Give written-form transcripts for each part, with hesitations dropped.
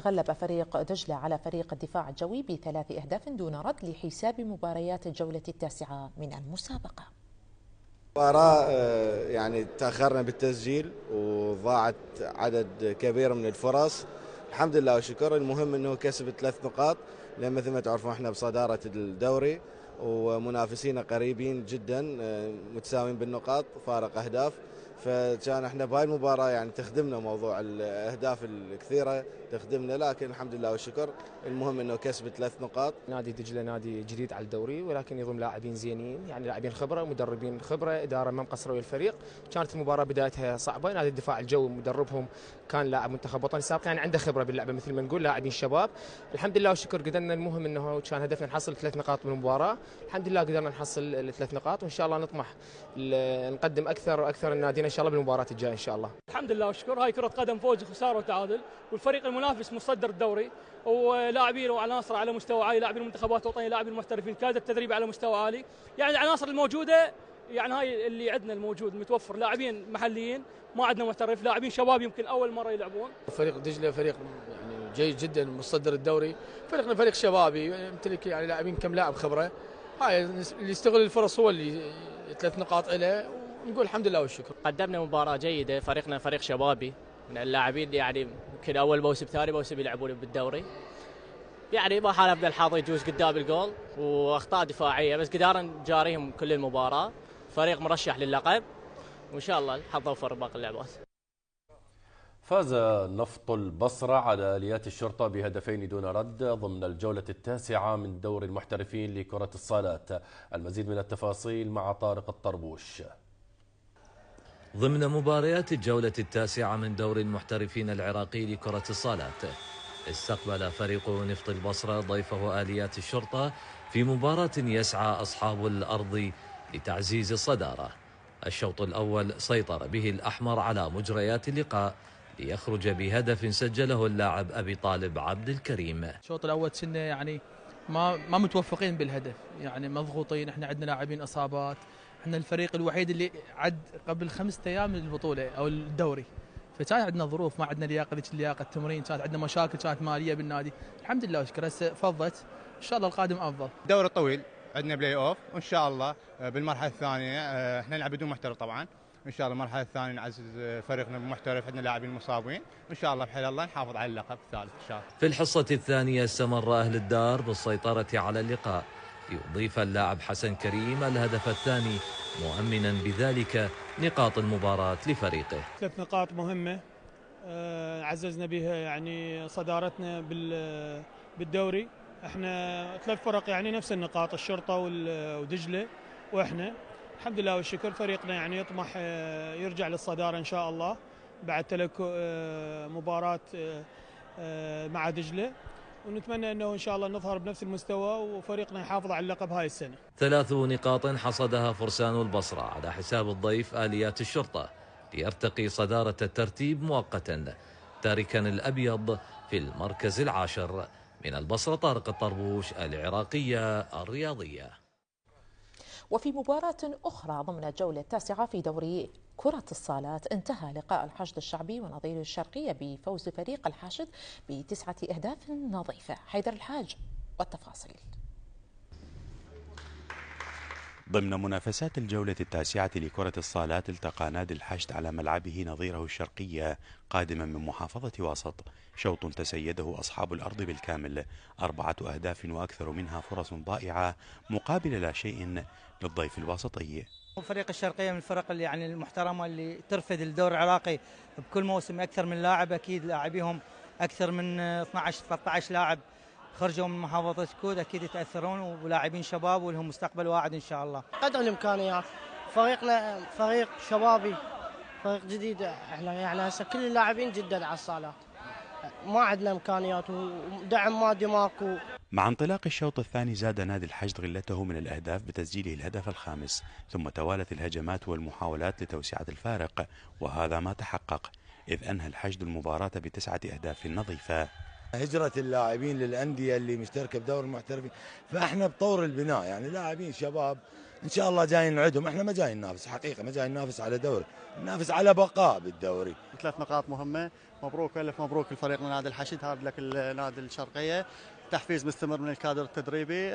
غلب فريق دجلة على فريق الدفاع الجوي ب3 أهداف دون رد لحساب مباريات الجولة التاسعة من المسابقة. مباراة يعني تأخرنا بالتسجيل وضاعت عدد كبير من الفرص. الحمد لله والشكر. المهم انه كسب 3 نقاط، لان مثل ما تعرفون احنا بصدارة الدوري ومنافسينا قريبين جدا متساويين بالنقاط فارق اهداف. فكان احنا بهاي المباراة يعني تخدمنا موضوع الاهداف الكثيرة تخدمنا، لكن الحمد لله والشكر. المهم انه كسب 3 نقاط. نادي دجلة نادي جديد على الدوري، ولكن يضم لاعبين زينين، يعني لاعبين خبرة، مدربين خبرة، إدارة ما مقصرة ويا الفريق. كانت المباراة بدايتها صعبة. نادي الدفاع الجوي مدربهم كان لاعب منتخب وطني سابق، يعني عنده خبرة باللعبة مثل ما نقول، لاعبين شباب. الحمد لله والشكر قدرنا. المهم انه كان هدفنا نحصل 3 نقاط من المباراة. الحمد لله قدرنا نحصل 3 نقاط، وان شاء الله نطمح نقدم اكثر واكثر النادينا ان شاء الله بالمباراة الجاية ان شاء الله. الحمد لله والشكر. هاي كرة قدم، فوز وخسارة وتعادل، والفريق المنافس مصدر الدوري ولاعبين وعناصر على مستوى عالي، لاعبين المنتخبات الوطنيه، لاعبين المحترفين، كادر التدريب على مستوى عالي. يعني العناصر الموجوده، يعني هاي اللي عندنا الموجود المتوفر، لاعبين محليين، ما عندنا محترف، لاعبين شباب يمكن اول مره يلعبون. فريق دجله فريق يعني جيد جدا مصدر الدوري. فريقنا فريق شبابي يمتلك يعني لاعبين كم لاعب خبره. هاي اللي يستغل الفرص هو اللي 3 نقاط له، ونقول الحمد لله والشكر. قدمنا مباراه جيده، فريقنا فريق شبابي من اللاعبين يعني يمكن اول موسم ثاني موسم يلعبون بالدوري. يعني ما حالفنا الحظ يجوز قدام الجول واخطاء دفاعيه، بس قدرنا نجاريهم كل المباراه. فريق مرشح للقب، وان شاء الله الحظ اوفر باقي اللعبات. فاز نفط البصرة على آليات الشرطة بهدفين دون رد ضمن الجولة التاسعة من دور المحترفين لكرة الصالات. المزيد من التفاصيل مع طارق الطربوش. ضمن مباريات الجولة التاسعة من دور المحترفين العراقي لكرة الصالات، استقبل فريق نفط البصرة ضيفه آليات الشرطة في مباراة يسعى أصحاب الأرض لتعزيز الصدارة. الشوط الأول سيطر به الأحمر على مجريات اللقاء ليخرج بهدف سجله اللاعب أبي طالب عبد الكريم. الشوط الأول كنا يعني ما متوفقين بالهدف، يعني مضغوطين. احنا عندنا لاعبين إصابات، احنا الفريق الوحيد اللي عد قبل 5 أيام من البطولة أو الدوري، فكان عندنا ظروف، ما عندنا لياقه، ذيك اللياقه التمرين، كانت عندنا مشاكل، كانت ماليه بالنادي. الحمد لله وشكرا هسه فضت، ان شاء الله القادم افضل. الدوري طويل، عندنا بلاي اوف، وان شاء الله بالمرحله الثانيه احنا نلعب بدون محترف طبعا. ان شاء الله المرحله الثانيه نعزز فريقنا بمحترف، عندنا لاعبين مصابين، وان شاء الله بحول الله نحافظ على اللقب الثالث ان شاء الله. في الحصه الثانيه استمر اهل الدار بالسيطره على اللقاء، يضيف اللاعب حسن كريم الهدف الثاني مؤمنا بذلك نقاط المباراة لفريقه. 3 نقاط مهمة عززنا بها يعني صدارتنا بالدوري. احنا 3 فرق يعني نفس النقاط، الشرطة ودجلة واحنا. الحمد لله والشكر. فريقنا يعني يطمح يرجع للصدارة ان شاء الله بعد مباراة مع دجلة، ونتمنى انه ان شاء الله نظهر بنفس المستوى وفريقنا يحافظ على اللقب هاي السنه. 3 نقاط حصدها فرسان البصره على حساب الضيف آليات الشرطه ليرتقي صداره الترتيب مؤقتا، تاركا الابيض في المركز العاشر. من البصره طارق الطربوش، العراقيه الرياضيه. وفي مباراة أخرى ضمن الجولة التاسعة في دوري كرة الصالات، انتهى لقاء الحشد الشعبي ونظير الشرقية بفوز فريق الحشد ب9 أهداف نظيفة. حيدر الحاج والتفاصيل. ضمن منافسات الجولة التاسعة لكرة الصالات، التقى نادي الحشد على ملعبه نظيره الشرقية قادما من محافظة واسط. شوط تسيده أصحاب الأرض بالكامل، 4 أهداف وأكثر منها فرص ضائعة مقابل لا شيء للضيف الواسطي. فريق الشرقية من الفرق اللي يعني المحترمة اللي ترفد الدوري العراقي بكل موسم أكثر من لاعب. أكيد لاعبيهم أكثر من 12-13 لاعب خرجوا من محافظة سكود، أكيد يتأثرون، ولاعبين شباب ولهم مستقبل واعد إن شاء الله. قدر الإمكانيات، فريقنا فريق شبابي، فريق جديد. احنا يعني هسه كل اللاعبين جدا على الصالات، ما عندنا إمكانيات ودعم مادي ماكو. مع انطلاق الشوط الثاني زاد نادي الحشد غلته من الأهداف بتسجيله الهدف الخامس، ثم توالت الهجمات والمحاولات لتوسعة الفارق، وهذا ما تحقق إذ أنهى الحشد المباراة ب9 أهداف نظيفة. هجرة اللاعبين للأندية اللي مشتركة بدوري المحترفين، فاحنا بطور البناء، يعني لاعبين شباب ان شاء الله جايين نعدهم. احنا ما جايين ننافس حقيقة، ما جايين ننافس على دوري، ننافس على بقاء بالدوري. 3 نقاط مهمة. مبروك الف مبروك لفريقنا نادي الحشد، هارد لك النادي الشرقية، تحفيز مستمر من الكادر التدريبي،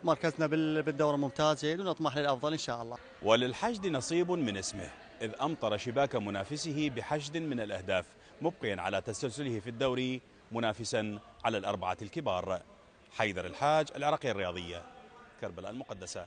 مركزنا بالدورة ممتاز جيد ونطمح للأفضل إن شاء الله. وللحشد نصيب من اسمه، إذ أمطر شباك منافسه بحشد من الأهداف، مبقيا على تسلسله في الدوري منافسا على الأربعة الكبار. حيدر الحاج، العراقية الرياضية، كربلاء المقدسة.